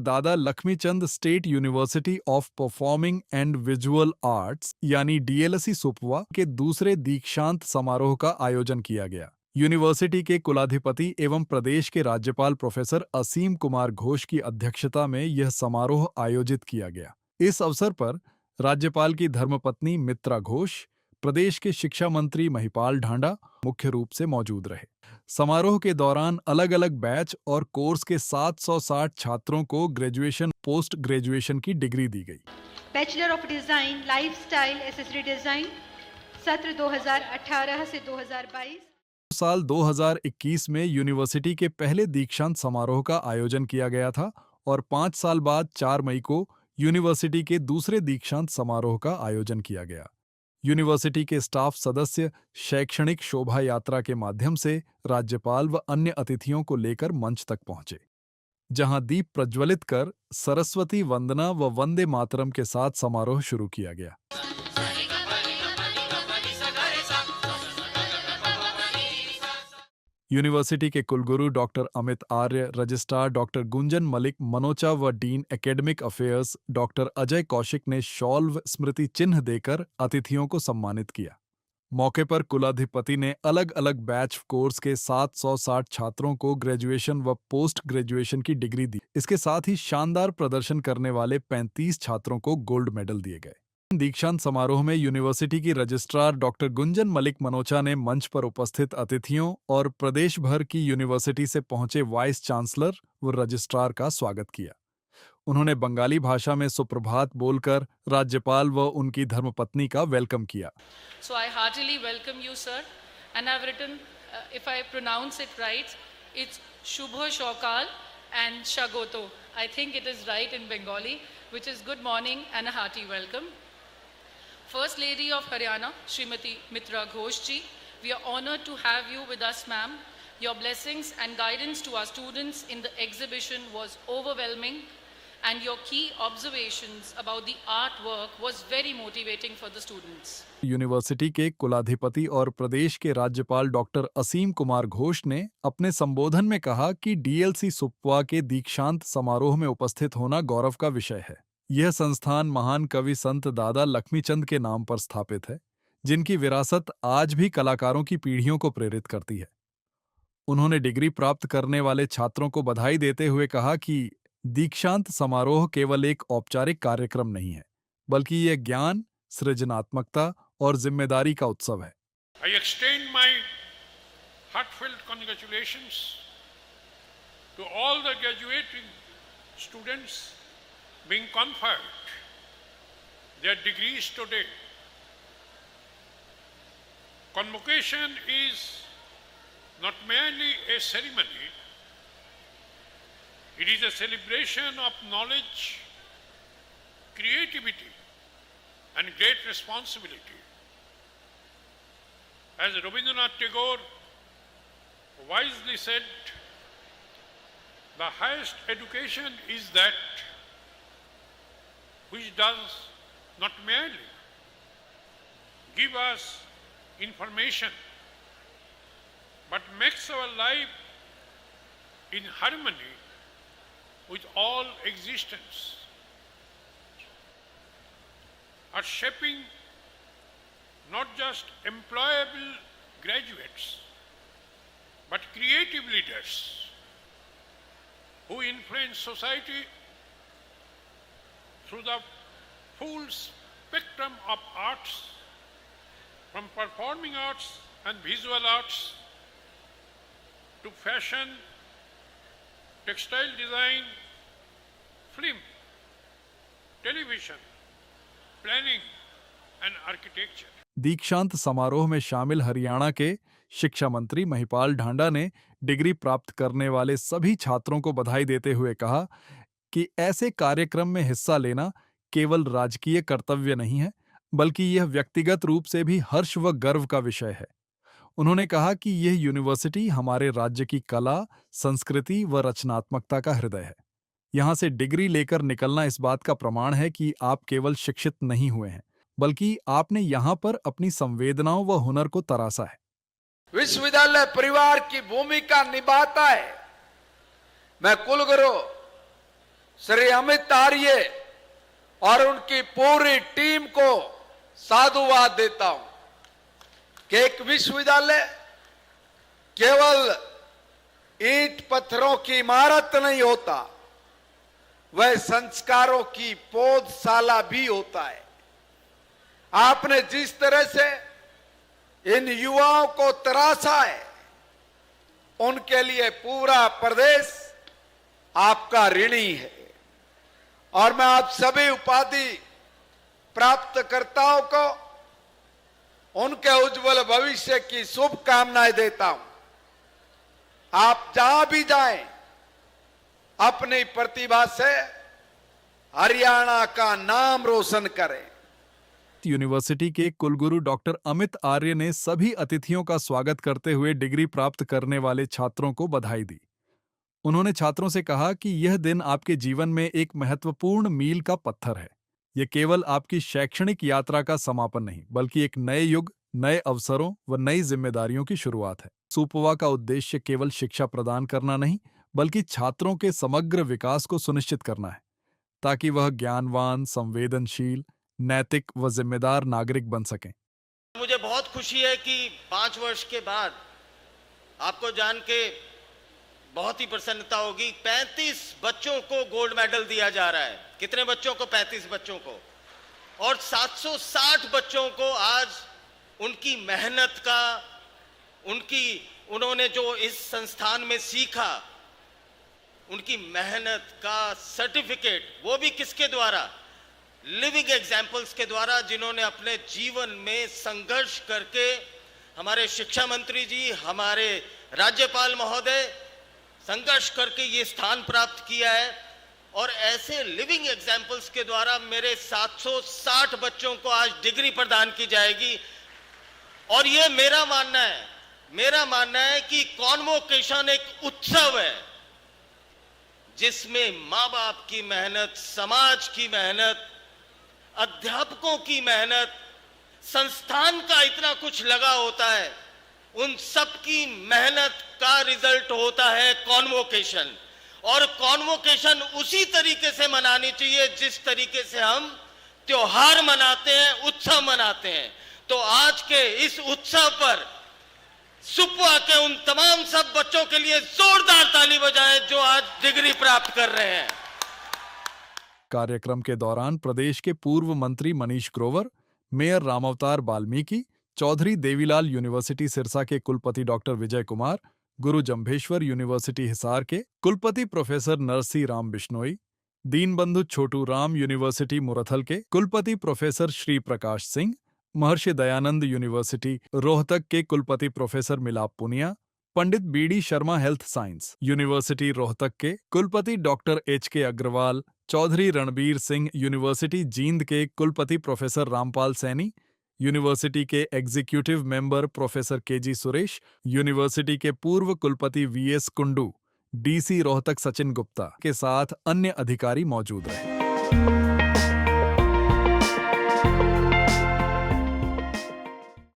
दादा Laxmichand state university of performing and visual arts यानी DLC सुपवा के दूसरे दीक्षांत समारोह का आयोजन किया गया। यूनिवर्सिटी के कुलाधिपति एवं प्रदेश के राज्यपाल प्रोफेसर असीम कुमार घोष की अध्यक्षता में यह समारोह आयोजित किया गया। इस अवसर पर राज्यपाल की धर्मपत्नी मित्रा घोष, प्रदेश के शिक्षा मंत्री महिपाल ढांडा मुख्य रूप से मौजूद रहे। समारोह के दौरान अलग अलग बैच और कोर्स के 760 छात्रों को ग्रेजुएशन पोस्ट ग्रेजुएशन की डिग्री दी गई। Bachelor of design lifestyle accessory design सत्र 2018 से 2022। साल 2021 में यूनिवर्सिटी के पहले दीक्षांत समारोह का आयोजन किया गया था और 5 साल बाद 4 मई को यूनिवर्सिटी के दूसरे दीक्षांत समारोह का आयोजन किया गया। यूनिवर्सिटी के स्टाफ सदस्य शैक्षणिक शोभा यात्रा के माध्यम से राज्यपाल व अन्य अतिथियों को लेकर मंच तक पहुंचे, जहां दीप प्रज्वलित कर सरस्वती वंदना व वंदे मातरम के साथ समारोह शुरू किया गया। यूनिवर्सिटी के कुलगुरु डॉक्टर अमित आर्य, रजिस्ट्रार डॉक्टर गुंजन मलिक मनोचा व dean academic affairs doctor Ajay Kaushik ने शॉल व स्मृति चिन्ह देकर अतिथियों को सम्मानित किया। मौके पर कुलाधिपति ने अलग अलग बैच कोर्स के 760 छात्रों को ग्रेजुएशन व पोस्ट ग्रेजुएशन की डिग्री दी। इसके साथ ही शानदार प्रदर्शन करने वाले 35 छात्रों को गोल्ड मेडल दिए गए। दीक्षांत समारोह में यूनिवर्सिटी की रजिस्ट्रार डॉक्टर गुंजन मलिक मनोचा ने मंच पर उपस्थित अतिथियों और प्रदेश भर की यूनिवर्सिटी से पहुंचे वाइस चांसलर व रजिस्ट्रार का स्वागत किया। उन्होंने बंगाली भाषा में सुप्रभात बोलकर राज्यपाल व उनकी धर्मपत्नी का वेलकम किया। So I heartily welcome you, sir, and I've written, if I pronounce it right, it's Shubho Shokal and Shagoto. I think it is right in Bengali, which is good morning and a hearty welcome. First Lady of Haryana, Srimati Mitra Ghosh ji, we are honored to have you with us, ma'am. Your blessings and guidance to our students in the exhibition was overwhelming, and your key observations about the artwork was very motivating for the students. University के कुलाधिपति और प्रदेश के राज्यपाल doctor असीम कुमार घोष ने अपने संबोधन में कहा कि डीएलसी सुपवा के दीक्षांत समारोह में उपस्थित होना गौरव का विषय है। यह संस्थान महान कवि संत दादा लक्ष्मीचंद के नाम पर स्थापित है, जिनकी विरासत आज भी कलाकारों की पीढ़ियों को प्रेरित करती है। उन्होंने डिग्री प्राप्त करने वाले छात्रों को बधाई देते हुए कहा कि दीक्षांत समारोह केवल एक औपचारिक कार्यक्रम नहीं है, बल्कि यह ज्ञान, सृजनात्मकता और जिम्मेदारी का उत्सव है। I extend my heartfelt congratulations to all the graduating students being conferred their degrees today. Convocation is not merely a ceremony, it is a celebration of knowledge, creativity, and great responsibility. As Rabindranath Tagore wisely said, the highest education is that which does not merely give us information, but makes our life in harmony with all existence, are shaping not just employable graduates, but creative leaders who influence society through the full spectrum of arts, from performing arts and visual arts to fashion, textile design, film, television, planning and architecture. दीक्षांत समारोह में शामिल हरियाणा के शिक्षा मंत्री महिपाल ढांडा ने degree प्राप्त करने वाले सभी छात्रों को बधाई देते हुए कहा कि ऐसे कार्यक्रम में हिस्सा लेना केवल राजकीय कर्तव्य नहीं है, बल्कि यह व्यक्तिगत रूप से भी हर्ष व गर्व का विषय है। उन्होंने कहा कि यह यूनिवर्सिटी हमारे राज्य की कला, संस्कृति व रचनात्मकता का हृदय है। यहाँ से डिग्री लेकर निकलना इस बात का प्रमाण है कि आप केवल शिक्षित नहीं हुए हैं, बल्कि आपने यहाँ पर अपनी संवेदनाओं व हुनर को तराशा है। विश्वविद्यालय परिवार की भूमिका निभाता है। मैं कुलगुरु श्री अमित आर्य और उनकी पूरी टीम को साधुवाद देता हूं कि एक विश्वविद्यालय केवल ईंट पत्थरों की इमारत नहीं होता, वह संस्कारों की पौधशाला भी होता है। आपने जिस तरह से इन युवाओं को तराशा है, उनके लिए पूरा प्रदेश आपका ऋणी है। और मैं आप सभी उपाधि प्राप्तकर्ताओं को उनके उज्जवल भविष्य की शुभकामनाएं देता हूं। आप जहां भी जाएं, अपनी प्रतिभा से हरियाणा का नाम रोशन करें। यूनिवर्सिटी के कुलगुरु डॉक्टर अमित आर्य ने सभी अतिथियों का स्वागत करते हुए डिग्री प्राप्त करने वाले छात्रों को बधाई दी। उन्होंने छात्रों से कहा कि यह दिन आपके जीवन में एक महत्वपूर्ण मील का पत्थर है। यह केवल आपकी शैक्षणिक यात्रा का समापन नहीं, बल्कि एक नए युग, नए अवसरों व नई जिम्मेदारियों की शुरुआत है। सुपवा का उद्देश्य केवल शिक्षा प्रदान करना नहीं, बल्कि छात्रों के समग्र विकास को सुनिश्चित करना है, ताकि वह ज्ञानवान, संवेदनशील, नैतिक व जिम्मेदार नागरिक बन सकें। मुझे बहुत खुशी है कि 5 वर्ष के बाद आपको जान के बहुत ही प्रसन्नता होगी, 35 बच्चों को गोल्ड मेडल दिया जा रहा है। कितने बच्चों को? 35 बच्चों को। और 760 बच्चों को आज उनकी मेहनत का, उन्होंने जो इस संस्थान में सीखा, उनकी मेहनत का सर्टिफिकेट, वो भी किसके द्वारा? लिविंग एग्जाम्पल्स के द्वारा, जिन्होंने अपने जीवन में संघर्ष करके, हमारे शिक्षा मंत्री जी, हमारे राज्यपाल महोदय, संघर्ष करके ये स्थान प्राप्त किया है। और ऐसे लिविंग एग्जाम्पल्स के द्वारा मेरे 760 बच्चों को आज डिग्री प्रदान की जाएगी। और ये मेरा मानना है कि कॉन्वोकेशन एक उत्सव है, जिसमें माँ बाप की मेहनत, समाज की मेहनत, अध्यापकों की मेहनत, संस्थान का इतना कुछ लगा होता है। उन सब की मेहनत का रिजल्ट होता है कॉन्वोकेशन। और कॉन्वोकेशन उसी तरीके से मनानी चाहिए जिस तरीके से हम त्योहार मनाते हैं, उत्सव मनाते हैं। तो आज के इस उत्सव पर सुपवा के उन तमाम सब बच्चों के लिए जोरदार ताली बजाएं जो आज डिग्री प्राप्त कर रहे हैं। कार्यक्रम के दौरान प्रदेश के पूर्व मंत्री मनीष ग्रोवर, मेयर रामावतार वाल्मीकि, चौधरी देवीलाल यूनिवर्सिटी सिरसा के कुलपति डॉक्टर विजय कुमार, गुरु जंभेश्वर यूनिवर्सिटी हिसार के कुलपति प्रोफेसर नरसी राम बिश्नोई, दीनबंधु छोटू राम यूनिवर्सिटी मुरथल के कुलपति प्रोफेसर श्री प्रकाश सिंह, महर्षि दयानंद यूनिवर्सिटी रोहतक के कुलपति professor Milap Puniya, Pandit BD Sharma health science university Rohtak के कुलपति doctor HK. Agarwal, Chaudhary Ranbir Singh university Jind के कुलपति प्रोफेसर रामपाल सैनी, यूनिवर्सिटी के executive member professor KG. Suresh, university के पूर्व कुलपति वी.एस. कुंडू, डीसी रोहतक सचिन गुप्ता के साथ अन्य अधिकारी मौजूद रहे।